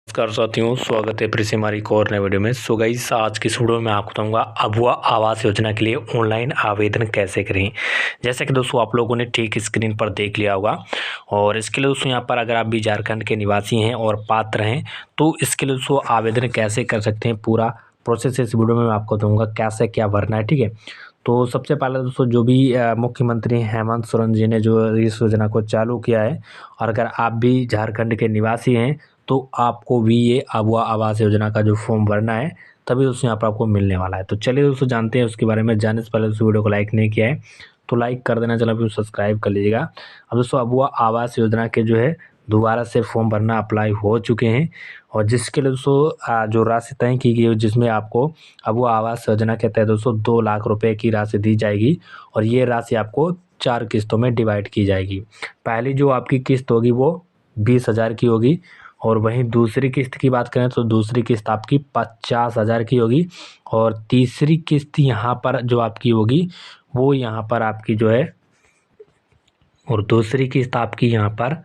नमस्कार साथियों, स्वागत है फिर से हमारी एक और नए वीडियो में। सो गाइस, आज की इस वीडियो में आपको बताऊंगा अबुआ आवास योजना के लिए ऑनलाइन आवेदन कैसे करें। जैसे कि दोस्तों आप लोगों ने ठीक स्क्रीन पर देख लिया होगा। और इसके लिए दोस्तों यहाँ पर अगर आप भी झारखंड के निवासी हैं और पात्र हैं तो इसके लिए दोस्तों आवेदन कैसे कर सकते हैं, पूरा प्रोसेस इस वीडियो में मैं आपको दूंगा, कैसे क्या भरना है। ठीक है, तो सबसे पहले दोस्तों जो भी मुख्यमंत्री हेमंत सोरेन जी ने जो इस योजना को चालू किया है, और अगर आप भी झारखंड के निवासी हैं तो आपको भी ये अबुआ आवास योजना का जो फॉर्म भरना है, तभी दोस्तों यहाँ पर आपको मिलने वाला है। तो चलिए दोस्तों जानते हैं उसके बारे में। जानने से पहले दोस्तों वीडियो को लाइक नहीं किया है तो लाइक कर देना, चलो फिर सब्सक्राइब कर लीजिएगा। अब दोस्तों अबुआ आवास योजना के जो है दोबारा से फॉर्म भरना अप्लाई हो चुके हैं, और जिसके लिए दोस्तों जो राशि तय की गई है, जिसमें आपको अबुआ आवास योजना के तहत दोस्तों 2 लाख रुपए की राशि दी जाएगी, और ये राशि आपको 4 किस्तों में डिवाइड की जाएगी। पहली जो आपकी किस्त होगी वो 20,000 की होगी, और वहीं दूसरी किस्त की बात करें तो दूसरी किस्त आपकी 50,000 की होगी, और तीसरी किस्त यहाँ पर जो आपकी होगी वो यहाँ पर आपकी जो है, और दूसरी किस्त आपकी यहाँ पर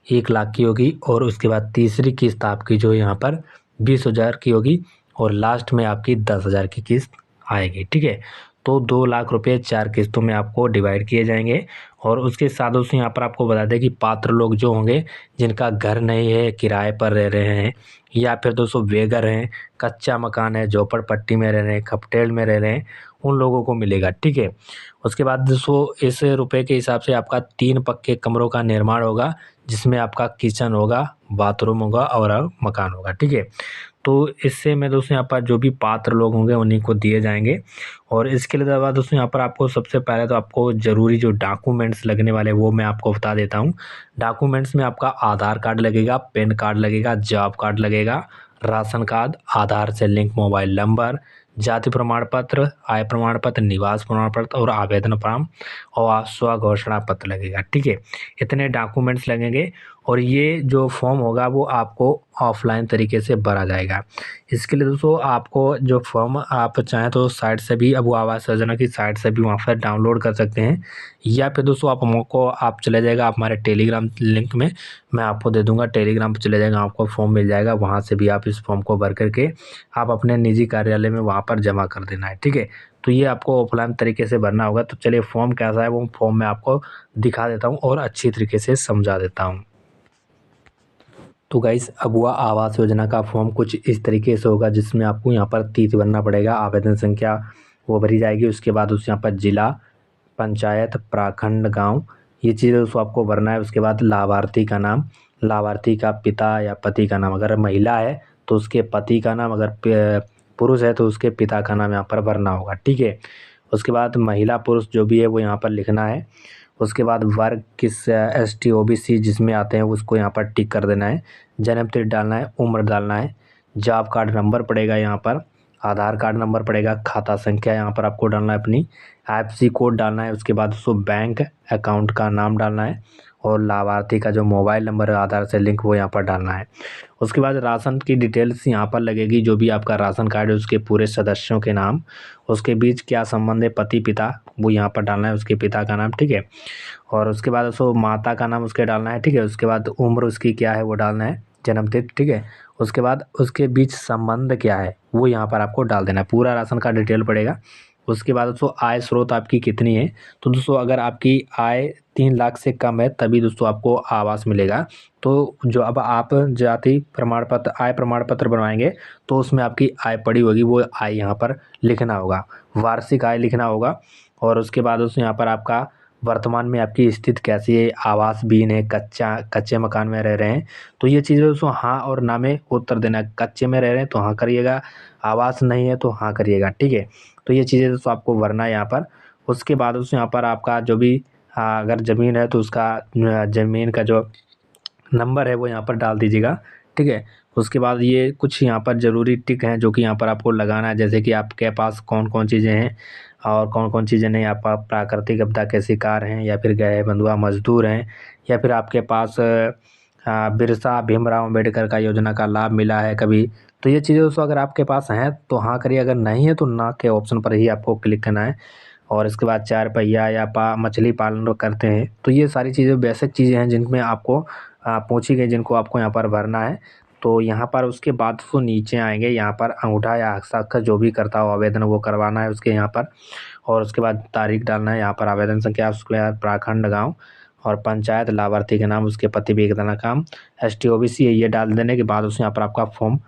1 लाख की होगी, और उसके बाद तीसरी किस्त आपकी जो यहाँ पर 20,000 की होगी, और लास्ट में आपकी 10,000 की किस्त आएगी। ठीक है, तो 2 लाख रुपए 4 किस्तों में आपको डिवाइड किए जाएंगे। और उसके साथ दोस्तों यहाँ पर आपको बता दें कि पात्र लोग जो होंगे, जिनका घर नहीं है, किराए पर रह रहे हैं, या फिर दोस्तों बेघर हैं, कच्चा मकान है, झोपड़पट्टी में रह रहे हैं, खपटेल में रह रहे हैं, उन लोगों को मिलेगा। ठीक है, उसके बाद दोस्तों इस रुपए के हिसाब से आपका 3 पक्के कमरों का निर्माण होगा, जिसमें आपका किचन होगा, बाथरूम होगा और मकान होगा। ठीक है, तो इससे मैं दोस्तों यहाँ पर जो भी पात्र लोग होंगे उन्हीं को दिए जाएंगे। और इसके लिए बाद दोस्तों यहाँ पर आपको सबसे पहले तो आपको ज़रूरी जो डॉक्यूमेंट्स लगने वाले वो मैं आपको बता देता हूँ। डॉक्यूमेंट्स में आपका आधार कार्ड लगेगा, पैन कार्ड लगेगा, जॉब कार्ड लगेगा, राशन कार्ड, आधार से लिंक मोबाइल नंबर, जाति प्रमाण पत्र, आय प्रमाण पत्र, निवास प्रमाण पत्र और आवेदन फॉर्म और स्व घोषणा पत्र लगेगा। ठीक है, इतने डॉक्यूमेंट्स लगेंगे, और ये जो फॉर्म होगा वो आपको ऑफलाइन तरीके से भरा जाएगा। इसके लिए दोस्तों आपको जो फॉर्म आप चाहें तो साइट से भी, अब आवास योजना की साइट से भी वहाँ पर डाउनलोड कर सकते हैं, या फिर दोस्तों आप चले जाएगा आप हमारे टेलीग्राम लिंक में, मैं आपको दे दूंगा, टेलीग्राम पर चले जाएगा, आपको फॉर्म मिल जाएगा, वहाँ से भी आप इस फॉर्म को भर करके आप अपने निजी कार्यालय में वहाँ पर जमा कर देना है। ठीक है, तो ये आपको ऑफलाइन तरीके से भरना होगा। तो चलिए फॉर्म कैसा है वो फॉर्म मैं आपको दिखा देता हूँ और अच्छी तरीके से समझा देता हूँ। तो गाइस, अबुआ आवास योजना का फॉर्म कुछ इस तरीके से होगा, जिसमें आपको यहाँ पर तिथि भरना पड़ेगा, आवेदन संख्या वो भरी जाएगी, उसके बाद उस यहाँ पर जिला, पंचायत, प्रखंड, गांव, ये चीज़ें उसको आपको भरना है। उसके बाद लाभार्थी का नाम, लाभार्थी का पिता या पति का नाम, अगर महिला है तो उसके पति का नाम, अगर पुरुष है तो उसके पिता का नाम यहाँ पर भरना होगा। ठीक है, उसके बाद महिला पुरुष जो भी है वो यहाँ पर लिखना है। उसके बाद वर्ग किस ST OBC जिसमें आते हैं उसको यहाँ पर टिक कर देना है, जन्म तिथि डालना है, उम्र डालना है, जॉब कार्ड नंबर पड़ेगा यहाँ पर, आधार कार्ड नंबर पड़ेगा, खाता संख्या यहाँ पर आपको डालना है, अपनी IFSC कोड डालना है। उसके बाद उसको बैंक अकाउंट का नाम डालना है, और लाभार्थी का जो मोबाइल नंबर है आधार से लिंक वो यहाँ पर डालना है। उसके बाद राशन की डिटेल्स यहाँ पर लगेगी, जो भी आपका राशन कार्ड है उसके पूरे सदस्यों के नाम, उसके बीच क्या संबंध है, पति पिता, वो यहाँ पर डालना है, उसके पिता का नाम। ठीक है, और उसके बाद उसको माता का नाम उसके डालना है। ठीक है, उसके बाद उम्र उसकी क्या है वो डालना है, जन्म तिथि। ठीक है, उसके बाद उसके बीच संबंध क्या है वो यहाँ पर आपको डाल देना है, पूरा राशन का डिटेल पड़ेगा। उसके बाद दोस्तों आय स्रोत आपकी कितनी है, तो दोस्तों अगर आपकी आय 3 लाख से कम है तभी दोस्तों आपको आवास मिलेगा। तो जो अब आप जाति प्रमाण पत्र, आय प्रमाण पत्र बनवाएंगे तो उसमें आपकी आय पड़ी होगी, वो आय यहाँ पर लिखना होगा, वार्षिक आय लिखना होगा। और उसके बाद दोस्तों यहाँ पर आपका वर्तमान में आपकी स्थिति कैसी है, आवास बीन है, कच्चे मकान में रह रहे हैं, तो ये चीज़ें दोस्तों हाँ और ना में उत्तर देना है। कच्चे में रह रहे हैं तो हाँ करिएगा, आवास नहीं है तो हाँ करिएगा। ठीक है, तो ये चीज़ें दोस्तों आपको भरना है यहाँ पर। उसके बाद दोस्तों यहाँ पर आपका जो भी अगर ज़मीन है तो उसका ज़मीन का जो नंबर है वो यहाँ पर डाल दीजिएगा। ठीक है, उसके बाद ये कुछ यहाँ पर ज़रूरी टिक हैं जो कि यहाँ पर आपको लगाना है, जैसे कि आपके पास कौन कौन चीज़ें हैं और कौन कौन चीज़ें नहीं, आप प्राकृतिक आपदा के शिकार हैं, या फिर गए बंधुआ मजदूर हैं, या फिर आपके पास बिरसा भीमराव अम्बेडकर का योजना का लाभ मिला है कभी। तो ये चीज़ें दोस्तों अगर आपके पास हैं तो हाँ करिए, अगर नहीं है तो ना के ऑप्शन पर ही आपको क्लिक करना है। और इसके बाद 4 पहिया या मछली पालन करते हैं, तो ये सारी चीज़ें बेसिक चीज़ें हैं जिनमें आपको पूछी गई, जिनको आपको यहाँ पर भरना है। तो यहाँ पर उसके बाद तो नीचे आएंगे, यहाँ पर अंगूठा या हस्ताक्षर जो भी करता हो आवेदन वो करवाना है उसके यहाँ पर, और उसके बाद तारीख डालना है यहाँ पर, आवेदन संख्या, उसके बाद प्रखंड, गाँव और पंचायत, लाभार्थी के नाम, उसके पति विकलांग काम, ST OBC ये डाल देने के बाद उसमें यहाँ पर आपका फॉर्म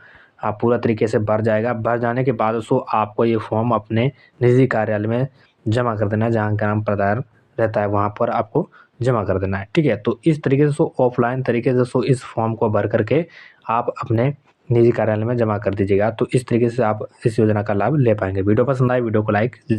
आप पूरा तरीके से भर जाएगा। भर जाने के बाद उसको आपको ये फॉर्म अपने निजी कार्यालय में जमा कर देना है, जहाँ का नाम प्रधान रहता है वहाँ पर आपको जमा कर देना है। ठीक है, तो इस तरीके से ऑफलाइन तरीके से इस फॉर्म को भर करके आप अपने निजी कार्यालय में जमा कर दीजिएगा। तो इस तरीके से आप इस योजना का लाभ ले पाएंगे। वीडियो पसंद आए वीडियो को लाइक